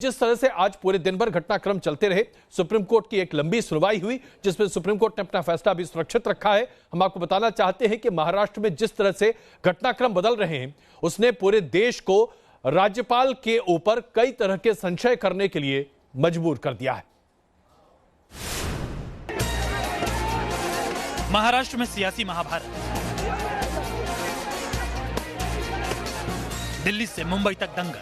जिस तरह से आज पूरे दिन भर घटनाक्रम चलते रहे, सुप्रीम कोर्ट की एक लंबी सुनवाई हुई जिसमें सुप्रीम कोर्ट ने अपना फैसला भी सुरक्षित रखा है। हम आपको बताना चाहते हैं कि महाराष्ट्र में जिस तरह से घटनाक्रम बदल रहे हैं, उसने पूरे देश को राज्यपाल के ऊपर कई तरह के संशय करने के लिए मजबूर कर दिया है। महाराष्ट्र में सियासी महाभारत, दिल्ली से मुंबई तक दंगल।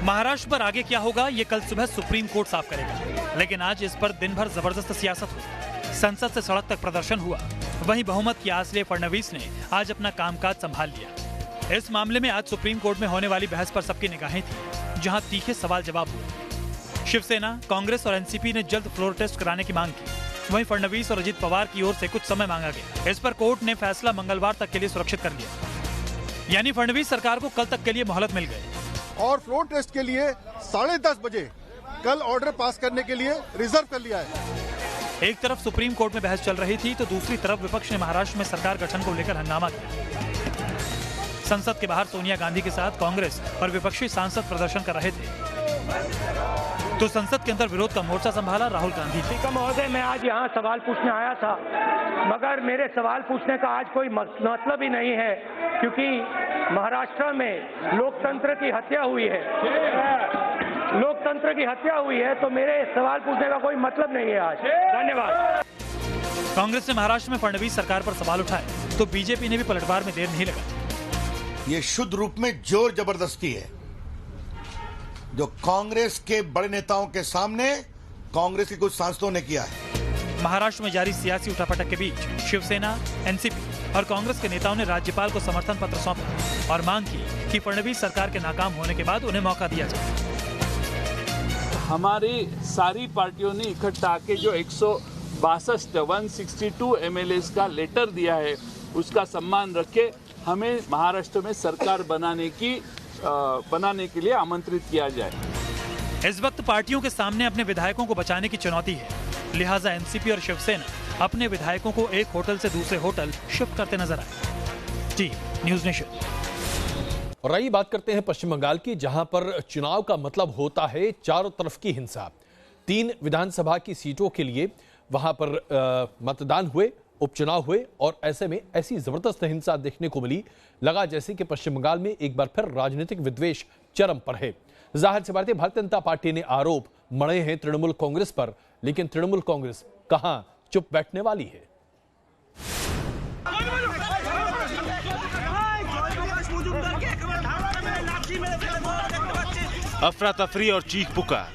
महाराष्ट्र पर आगे क्या होगा ये कल सुबह सुप्रीम कोर्ट साफ करेगा, लेकिन आज इस पर दिन भर जबरदस्त सियासत हुई। संसद से सड़क तक प्रदर्शन हुआ। वहीं बहुमत की आस लिए फडणवीस ने आज अपना कामकाज संभाल लिया। इस मामले में आज सुप्रीम कोर्ट में होने वाली बहस पर सबकी निगाहें थी, जहां तीखे सवाल जवाब हुए। शिवसेना, कांग्रेस और एनसीपी ने जल्द फ्लोर टेस्ट कराने की मांग की। वहीं फडणवीस और अजित पवार की ओर से कुछ समय मांगा गया। इस पर कोर्ट ने फैसला मंगलवार तक के लिए सुरक्षित कर लिया, यानी फडणवीस सरकार को कल तक के लिए मोहलत मिल गई। और फ्लोर टेस्ट के लिए 10:30 बजे कल ऑर्डर पास करने के लिए रिजर्व कर लिया है। एक तरफ सुप्रीम कोर्ट में बहस चल रही थी तो दूसरी तरफ विपक्ष ने महाराष्ट्र में सरकार गठन को लेकर हंगामा किया। संसद के बाहर सोनिया गांधी के साथ कांग्रेस और विपक्षी सांसद प्रदर्शन कर रहे थे, तो संसद के अंदर विरोध का मोर्चा संभाला राहुल गांधी। महोदय, मैं आज यहाँ सवाल पूछने आया था, मगर मेरे सवाल पूछने का आज कोई मतलब ही नहीं है, क्योंकि महाराष्ट्र में लोकतंत्र की हत्या हुई है। लोकतंत्र की हत्या हुई है, तो मेरे सवाल पूछने का कोई मतलब नहीं है आज। धन्यवाद। कांग्रेस ने महाराष्ट्र में फडणवीस सरकार पर सवाल उठाए, तो बीजेपी ने भी पलटवार में देर नहीं लगाई। ये शुद्ध रूप में जोर जबरदस्ती है, जो कांग्रेस के बड़े नेताओं के सामने कांग्रेस के कुछ सांसदों ने किया है। महाराष्ट्र में जारी सियासी उठापटक के बीच शिवसेना, एनसीपी और कांग्रेस के नेताओं ने राज्यपाल को समर्थन पत्र सौंपा और मांग की कि फडणवीस सरकार के नाकाम होने के बाद उन्हें मौका दिया जाए। हमारी सारी पार्टियों ने इकट्ठा आके जो 162 एमएलए का लेटर दिया है, उसका सम्मान रख के हमें महाराष्ट्र में सरकार बनाने के लिए आमंत्रित किया जाए। इस वक्त पार्टियों के सामने अपने विधायकों को बचाने की चुनौती है, लिहाजा एनसीपी और शिवसेना अपने विधायकों को एक होटल से दूसरे होटल शिफ्ट करते नजर आए। जी न्यूज़ नेशन। और आइए बात करते हैं पश्चिम बंगाल की, जहां पर चुनाव का मतलब होता है चारों तरफ की हिंसा। 3 विधानसभा की सीटों के लिए वहां पर मतदान हुए, उपचुनाव हुए और ऐसे में ऐसी जबरदस्त हिंसा देखने को मिली, लगा जैसे कि पश्चिम बंगाल में एक बार फिर राजनीतिक विद्वेष चरम पर है। जाहिर सी बात है, भारतीय जनता पार्टी ने आरोप मढ़े हैं तृणमूल कांग्रेस पर, लेकिन तृणमूल कांग्रेस कहां चुप बैठने वाली है। अफरा तफरी और चीख पुकार।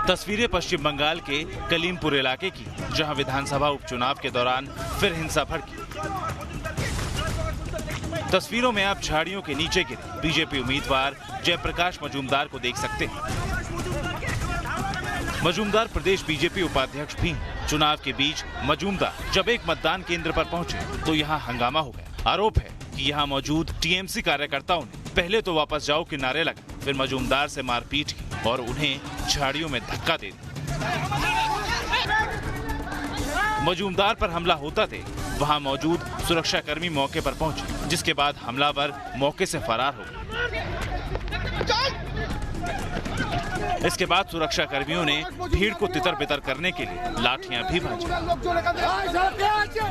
तस्वीरें पश्चिम बंगाल के कलीमपुर इलाके की, जहां विधानसभा उपचुनाव के दौरान फिर हिंसा भड़की। तस्वीरों में आप झाड़ियों के नीचे गिरे बीजेपी उम्मीदवार जयप्रकाश मजूमदार को देख सकते हैं। मजूमदार प्रदेश बीजेपी उपाध्यक्ष भी। चुनाव के बीच मजूमदार जब एक मतदान केंद्र पर पहुंचे तो यहां हंगामा हो गया। आरोप है कि यहां मौजूद टीएमसी कार्यकर्ताओं ने पहले तो वापस जाओ के नारे लगाए, फिर मजूमदार से मारपीट की और उन्हें झाड़ियों में धक्का दे दिया। मजूमदार पर हमला होता थे, वहां मौजूद सुरक्षाकर्मी मौके पर पहुंचे, जिसके बाद हमलावर मौके से फरार हो गए। इसके बाद सुरक्षा कर्मियों ने भीड़ को तितर बितर करने के लिए लाठियां भी भांजी।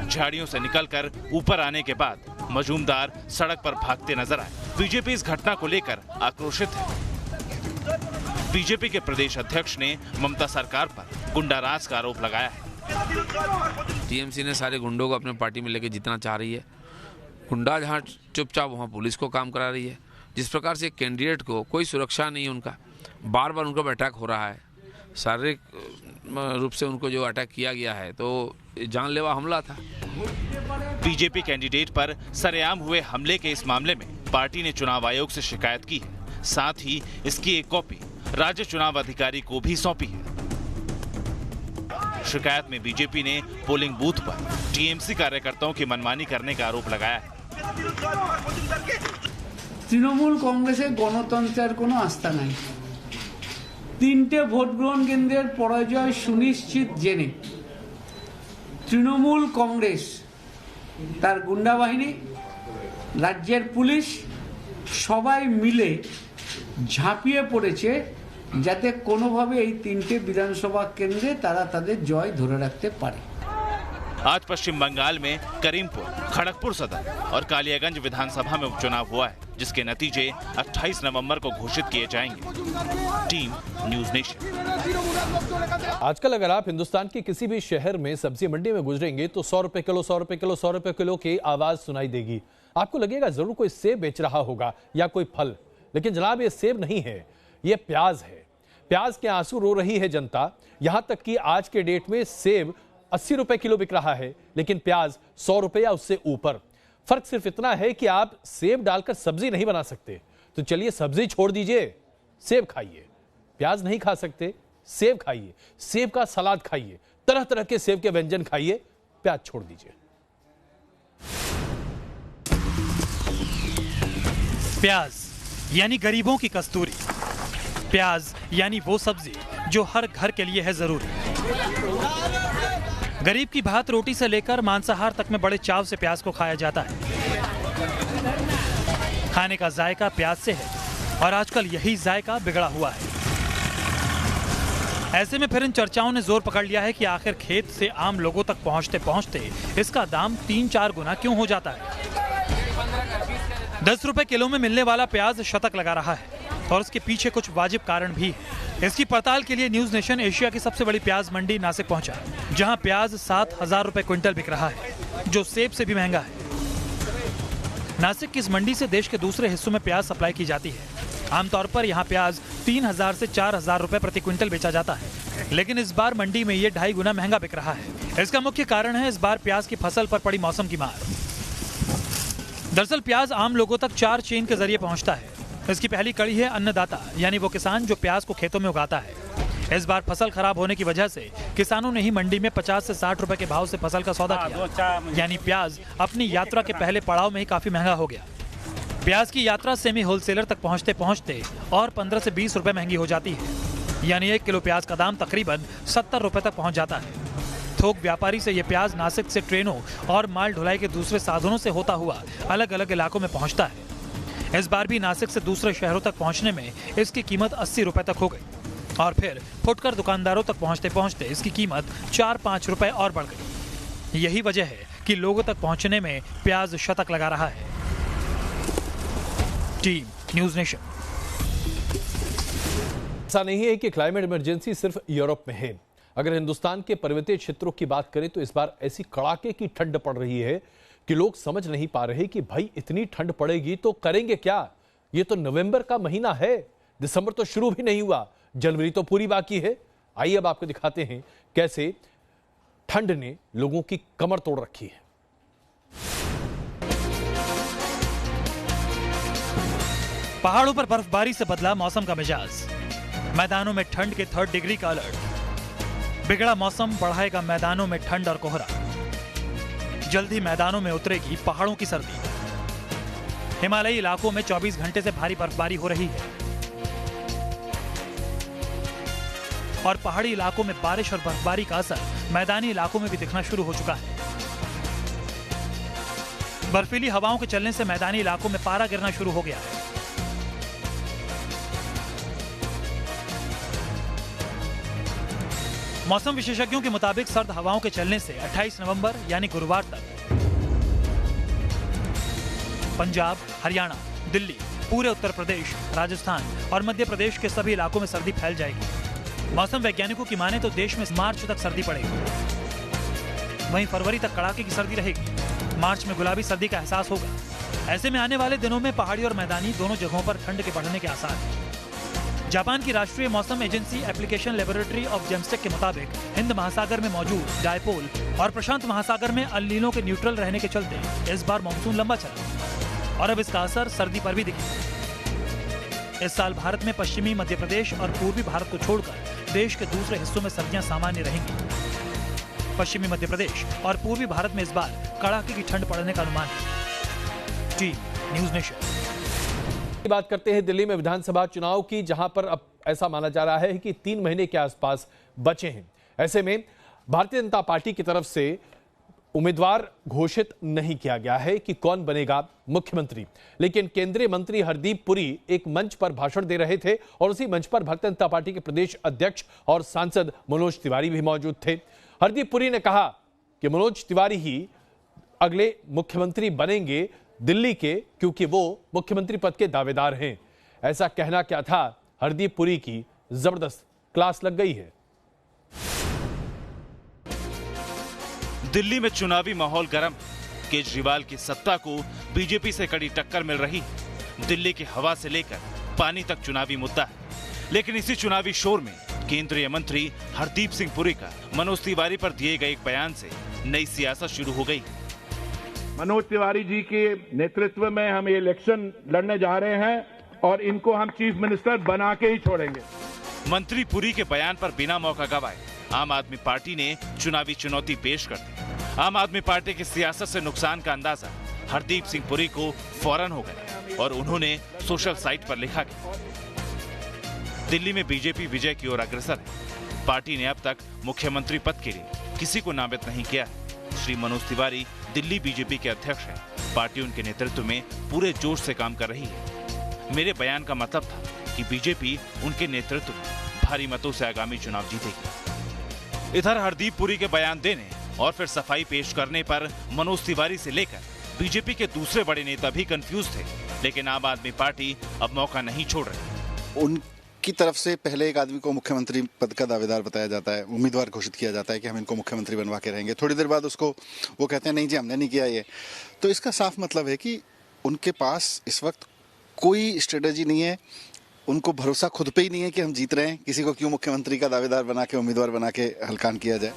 झाड़ियों से निकलकर ऊपर आने के बाद मजूमदार सड़क पर भागते नजर आए। बीजेपी इस घटना को लेकर आक्रोशित है। बीजेपी के प्रदेश अध्यक्ष ने ममता सरकार पर गुंडाराज का आरोप लगाया है। टीएमसी ने सारे गुंडों को अपने पार्टी में लेके जितना चाह रही है। गुंडा जहाँ चुपचाप वहाँ पुलिस को काम करा रही है। जिस प्रकार से कैंडिडेट को कोई सुरक्षा नहीं है, उनका बार बार उनका अटैक हो रहा है, शारीरिक रूप से उनको जो अटैक किया गया है, तो जानलेवा हमला था। बीजेपी कैंडिडेट पर सरेआम हुए हमले के इस मामले में पार्टी ने चुनाव आयोग से शिकायत की है। साथ ही इसकी एक कॉपी राज्य चुनाव अधिकारी को भी सौंपी है। शिकायत में बीजेपी ने पोलिंग बूथ पर टीएमसी कार्यकर्ताओं की मनमानी करने का आरोप लगाया है। তৃণমূল কংগ্রেসের গণতন্ত্রের কোনো আস্থা নাই। 3টে ভোট গ্রহণ কেন্দ্রের পরাজয় সুনিশ্চিত জেনে তৃণমূল কংগ্রেস তার গুন্ডা বাহিনী রাজ্যের পুলিশ সবাই মিলে ঝাঁপিয়ে পড়েছে যাতে কোনোভাবে এই 3টে বিধানসভা কেন্দ্রে তারা তাদের জয় ধরে রাখতে পারে। आज पश्चिम बंगाल में करीमपुर, खड़गपुर सदर और कालियागंज विधानसभा में उपचुनाव हुआ है, जिसके नतीजे 28 नवंबर को घोषित किए जाएंगे। Team news nation. आजकल अगर आप हिंदुस्तान के किसी भी शहर में सब्जी मंडी में गुजरेंगे तो 100 रुपए किलो 100 रुपए किलो 100 रुपए किलो की आवाज सुनाई देगी। आपको लगेगा जरूर कोई सेब बेच रहा होगा या कोई फल, लेकिन जनाब ये सेब नहीं है, ये प्याज है। प्याज के आंसू रो रही है जनता। यहां तक कि आज के डेट में सेब 80 रुपए किलो बिक रहा है, लेकिन प्याज 100 रुपए या उससे ऊपर। फर्क सिर्फ इतना है कि आप सेब डालकर सब्जी नहीं बना सकते, तो चलिए सब्जी छोड़ दीजिए, सेब खाइए। प्याज नहीं खा सकते, सेब खाइए, सेब का सलाद खाइए, तरह तरह के सेब के व्यंजन खाइए, प्याज छोड़ दीजिए। प्याज यानी गरीबों की कस्तूरी, प्याज यानी वो सब्जी जो हर घर के लिए है जरूरी। गरीब की भात रोटी से लेकर मांसाहार तक में बड़े चाव से प्याज को खाया जाता है। खाने का जायका प्याज से है और आजकल यही जायका बिगड़ा हुआ है। ऐसे में फिर इन चर्चाओं ने जोर पकड़ लिया है कि आखिर खेत से आम लोगों तक पहुंचते पहुंचते इसका दाम 3-4 गुना क्यों हो जाता है। 10 रुपए किलो में मिलने वाला प्याज शतक लगा रहा है और उसके पीछे कुछ वाजिब कारण भी है। इसकी पड़ताल के लिए न्यूज नेशन एशिया की सबसे बड़ी प्याज मंडी नासिक पहुंचा, जहां प्याज 7,000 रुपए क्विंटल बिक रहा है, जो सेब से भी महंगा है। नासिक की इस मंडी से देश के दूसरे हिस्सों में प्याज सप्लाई की जाती है। आमतौर पर यहां प्याज 3,000 से 4,000 रुपए प्रति क्विंटल बेचा जाता है, लेकिन इस बार मंडी में ये 2.5 गुना महंगा बिक रहा है। इसका मुख्य कारण है इस बार प्याज की फसल पर पड़ी मौसम की मार। दरअसल प्याज आम लोगों तक 4 चेन के जरिए पहुंचता है। इसकी पहली कड़ी है अन्नदाता, यानी वो किसान जो प्याज को खेतों में उगाता है। इस बार फसल खराब होने की वजह से किसानों ने ही मंडी में 50 से 60 रुपए के भाव से फसल का सौदा किया, यानी प्याज अपनी यात्रा के पहले पड़ाव में ही काफी महंगा हो गया। प्याज की यात्रा सेमी होलसेलर तक पहुंचते पहुंचते और 15 से 20 रुपए महंगी हो जाती है, यानी 1 किलो प्याज का दाम तकरीबन 70 रुपए तक पहुंच जाता है। थोक व्यापारी से ये प्याज नासिक से ट्रेनों और माल ढुलाई के दूसरे साधनों से होता हुआ अलग अलग इलाकों में पहुंचता है। इस बार भी नासिक से दूसरे शहरों तक पहुंचने में इसकी कीमत 80 रुपए तक हो गई और फिर फुटकर दुकानदारों तक पहुंचते पहुंचते इसकी कीमत 4-5 रुपए और बढ़ गई। यही वजह है कि लोगों तक पहुंचने में प्याज शतक लगा रहा है। Team news nation. ऐसा नहीं है कि क्लाइमेट इमरजेंसी सिर्फ यूरोप में है। अगर हिंदुस्तान के पर्वतीय क्षेत्रों की बात करें तो इस बार ऐसी कड़ाके की ठंड पड़ रही है कि लोग समझ नहीं पा रहे कि भाई इतनी ठंड पड़ेगी तो करेंगे क्या। ये तो नवंबर का महीना है, दिसंबर तो शुरू भी नहीं हुआ, जनवरी तो पूरी बाकी है। आइए अब आपको दिखाते हैं कैसे ठंड ने लोगों की कमर तोड़ रखी है। पहाड़ों पर बर्फबारी से बदला मौसम का मिजाज, मैदानों में ठंड के 3rd डिग्री का अलर्ट। बिगड़ा मौसम बढ़ाएगा मैदानों में ठंड और कोहरा। जल्द ही मैदानों में उतरेगी पहाड़ों की सर्दी। हिमालयी इलाकों में 24 घंटे से भारी बर्फबारी हो रही है और पहाड़ी इलाकों में बारिश और बर्फबारी का असर मैदानी इलाकों में भी दिखना शुरू हो चुका है। बर्फीली हवाओं के चलने से मैदानी इलाकों में पारा गिरना शुरू हो गया है। मौसम विशेषज्ञों के मुताबिक सर्द हवाओं के चलने से 28 नवंबर यानी गुरुवार तक पंजाब, हरियाणा, दिल्ली, पूरे उत्तर प्रदेश, राजस्थान और मध्य प्रदेश के सभी इलाकों में सर्दी फैल जाएगी। मौसम वैज्ञानिकों की माने तो देश में मार्च तक सर्दी पड़ेगी। वहीं फरवरी तक कड़ाके की सर्दी रहेगी। मार्च में गुलाबी सर्दी का एहसास होगा। ऐसे में आने वाले दिनों में पहाड़ी और मैदानी दोनों जगहों पर ठंड के बढ़ने के आसार हैं। जापान की राष्ट्रीय मौसम एजेंसी एप्लीकेशन लेबोरेटरी ऑफ जेमस्टेक के मुताबिक हिंद महासागर में मौजूद डायपोल और प्रशांत महासागर में अल नीनो के न्यूट्रल रहने के चलते इस बार मानसून लंबा चला और अब इसका असर सर्दी पर भी दिखेगा। इस साल भारत में पश्चिमी मध्य प्रदेश और पूर्वी भारत को छोड़कर देश के दूसरे हिस्सों में सर्दियां सामान्य रहेंगी। पश्चिमी मध्य प्रदेश और पूर्वी भारत में इस बार कड़ाके की ठंड पड़ने का अनुमान है। Team news nation. बात करते हैं दिल्ली में विधानसभा चुनाव की, जहां पर अब ऐसा माना जा रहा है कि 3 महीने के आसपास बचे हैं। ऐसे में भारतीय जनता पार्टी की तरफ से उम्मीदवार घोषित नहीं किया गया है कि कौन बनेगा मुख्यमंत्री, लेकिन केंद्रीय मंत्री हरदीप पुरी एक मंच पर भाषण दे रहे थे और उसी मंच पर भारतीय जनता पार्टी के प्रदेश अध्यक्ष और सांसद मनोज तिवारी भी मौजूद थे। हरदीप पुरी ने कहा कि मनोज तिवारी ही अगले मुख्यमंत्री बनेंगे दिल्ली के, क्योंकि वो मुख्यमंत्री पद के दावेदार हैं। ऐसा कहना क्या था, हरदीप पुरी की जबरदस्त क्लास लग गई है। दिल्ली में चुनावी माहौल गर्म, केजरीवाल की सत्ता को बीजेपी से कड़ी टक्कर मिल रही। दिल्ली की हवा से लेकर पानी तक चुनावी मुद्दा है, लेकिन इसी चुनावी शोर में केंद्रीय मंत्री हरदीप सिंह पुरी का मनोज तिवारी पर दिए गए एक बयान से नई सियासत शुरू हो गई। मनोज तिवारी जी के नेतृत्व में हम ये इलेक्शन लड़ने जा रहे हैं और इनको हम चीफ मिनिस्टर बना के ही छोड़ेंगे। मंत्री पुरी के बयान पर बिना मौका गवाए आम आदमी पार्टी ने चुनावी चुनौती पेश कर दी। आम आदमी पार्टी की सियासत से नुकसान का अंदाजा हरदीप सिंह पुरी को फौरन हो गया और उन्होंने सोशल साइट पर लिखा कि दिल्ली में बीजेपी विजय की ओर अग्रसर है। पार्टी ने अब तक मुख्यमंत्री पद के लिए किसी को नामित नहीं किया। श्री मनोज तिवारी दिल्ली बीजेपी के अध्यक्ष हैं। पार्टी उनके नेतृत्व में पूरे जोश से काम कर रही है। मेरे बयान का मतलब था कि बीजेपी उनके नेतृत्व में भारी मतों से आगामी चुनाव जीतेगी। इधर हरदीप पुरी के बयान देने और फिर सफाई पेश करने पर मनोज तिवारी से लेकर बीजेपी के दूसरे बड़े नेता भी कंफ्यूज थे, लेकिन आम आदमी पार्टी अब मौका नहीं छोड़ रही। उनकी तरफ से पहले एक आदमी को मुख्यमंत्री पद का दावेदार बताया जाता है, उम्मीदवार घोषित किया जाता है कि हम इनको मुख्यमंत्री बनवा के रहेंगे। थोड़ी देर बाद उसको वो कहते हैं नहीं जी हमने नहीं किया ये। तो इसका साफ मतलब है कि उनके पास इस वक्त कोई स्ट्रेटेजी नहीं है, उनको भरोसा खुद पे ही नहीं है कि हम जीत रहे हैं, किसी को क्यों मुख्यमंत्री का दावेदार बना के उम्मीदवार बना के हलकान किया जाए।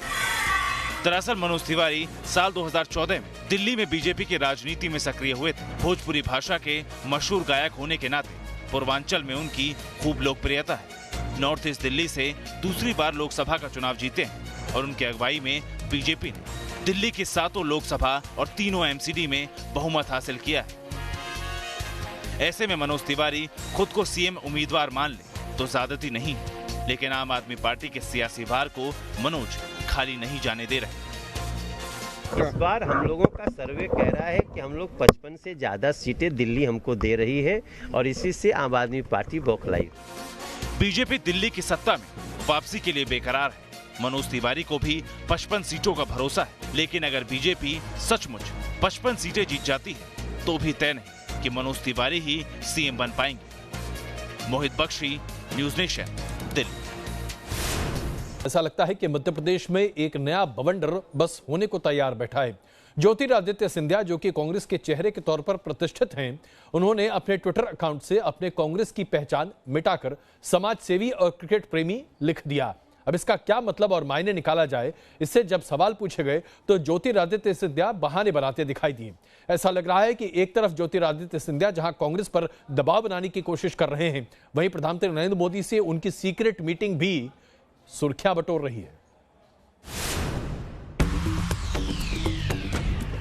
दरअसल मनोज तिवारी साल 2014 में दिल्ली में बीजेपी की राजनीति में सक्रिय हुए थे। भोजपुरी भाषा के मशहूर गायक होने के नाते पूर्वांचल में उनकी खूब लोकप्रियता है। नॉर्थ ईस्ट दिल्ली से दूसरी बार लोकसभा का चुनाव जीते हैं और उनकी अगुवाई में बीजेपी ने दिल्ली की 7 लोकसभा और 3 एमसीडी में बहुमत हासिल किया है। ऐसे में मनोज तिवारी खुद को सीएम उम्मीदवार मान ले तो ज्यादती नहीं है, लेकिन आम आदमी पार्टी के सियासी भार को मनोज खाली नहीं जाने दे रहे। इस बार हम लोगों का सर्वे कह रहा है कि हम लोग 55 से ज्यादा सीटें दिल्ली हमको दे रही है और इसी से आम आदमी पार्टी बौखलाई। बीजेपी दिल्ली की सत्ता में वापसी के लिए बेकरार है। मनोज तिवारी को भी 55 सीटों का भरोसा है, लेकिन अगर बीजेपी सचमुच 55 सीटें जीत जाती है तो भी तय नहीं कि मनोज तिवारी ही सीएम बन पाएंगे। मोहित बख्शी, न्यूज नेशन, दिल्ली। ऐसा लगता है कि मध्य प्रदेश में एक नया बवंडर बस होने को तैयार बैठा है। ज्योतिरादित्य सिंधिया, जो कि कांग्रेस के चेहरे के तौर पर प्रतिष्ठित हैं, उन्होंने अपने ट्विटर अकाउंट से अपने कांग्रेस की पहचान मिटाकर समाज सेवी और क्रिकेट प्रेमी लिख दिया। अब इसका क्या मतलब और मायने निकाला जाए, इससे जब सवाल पूछे गए तो ज्योतिरादित्य सिंधिया बहाने बनाते दिखाई दिए। ऐसा लग रहा है कि एक तरफ ज्योतिरादित्य सिंधिया जहां कांग्रेस पर दबाव बनाने की कोशिश कर रहे हैं, वहीं प्रधानमंत्री नरेंद्र मोदी से उनकी सीक्रेट मीटिंग भी सुर्खियां बटोर रही है।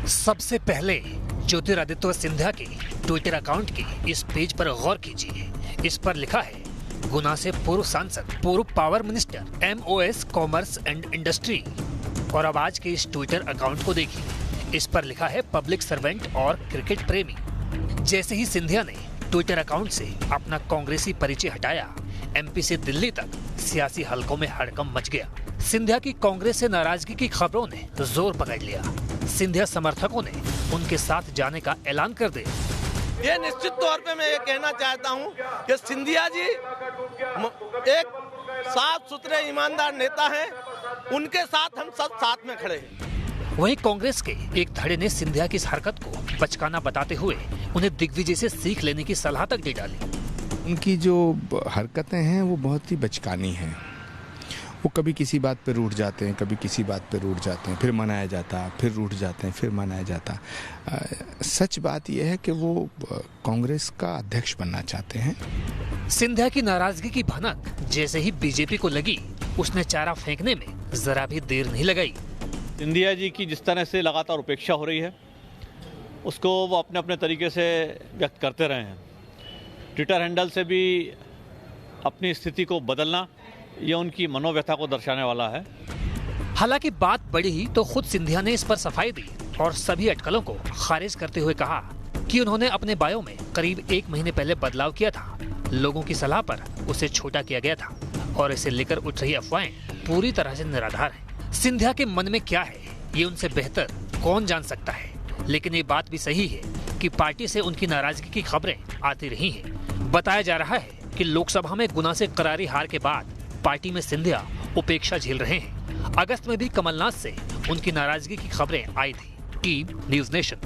सबसे पहले ज्योतिरादित्य सिंधिया के ट्विटर अकाउंट के इस पेज पर गौर कीजिए। इस पर लिखा है, गुना से पूर्व सांसद, पूर्व power minister, MOS commerce and industry. और अब आज के इस ट्विटर अकाउंट को देखिए। इस पर लिखा है पब्लिक सर्वेंट और क्रिकेट प्रेमी। जैसे ही सिंधिया ने ट्विटर अकाउंट से अपना कांग्रेसी परिचय हटाया, MP से दिल्ली तक सियासी हलकों में हड़कंप मच गया। सिंधिया की कांग्रेस से नाराजगी की खबरों ने जोर पकड़ लिया। सिंधिया समर्थकों ने उनके साथ जाने का ऐलान कर दिया। ये निश्चित तौर पे मैं ये कहना चाहता हूँ कि सिंधिया जी एक साफ सुथरे ईमानदार नेता हैं, उनके साथ हम सब साथ में खड़े हैं। वहीं कांग्रेस के एक धड़े ने सिंधिया की इस हरकत को बचकाना बताते हुए उन्हें दिग्विजय से सीख लेने की सलाह तक दे डाली। उनकी जो हरकतें हैं वो बहुत ही बचकानी हैं। वो कभी किसी बात पे रूठ जाते हैं, कभी किसी बात पे रूठ जाते हैं, फिर मनाया जाता, फिर रूठ जाते हैं, फिर मनाया जाता। सच बात यह है कि वो कांग्रेस का अध्यक्ष बनना चाहते हैं। सिंधिया की नाराजगी की भनक जैसे ही बीजेपी को लगी, उसने चारा फेंकने में जरा भी देर नहीं लगाई। सिंधिया जी की जिस तरह से लगातार उपेक्षा हो रही है, उसको वो अपने अपने तरीके से व्यक्त करते रहे हैं। ट्विटर हैंडल से भी अपनी स्थिति को बदलना, यह उनकी मनोव्यथा को दर्शाने वाला है। हालांकि बात बढ़ी तो खुद सिंधिया ने इस पर सफाई दी और सभी अटकलों को खारिज करते हुए कहा कि उन्होंने अपने बायो में करीब 1 महीने पहले बदलाव किया था। लोगों की सलाह पर उसे छोटा किया गया था और इसे लेकर उठ रही अफवाहें पूरी तरह से निराधार हैं। सिंधिया के मन में क्या है ये उनसे बेहतर कौन जान सकता है, लेकिन ये बात भी सही है कि पार्टी से उनकी नाराजगी की खबरें आती रही हैं। बताया जा रहा है कि लोकसभा में गुना से करारी हार के बाद पार्टी में सिंधिया उपेक्षा झेल रहे हैं। अगस्त में भी कमलनाथ से उनकी नाराजगी की खबरें आई थी। Team news nation.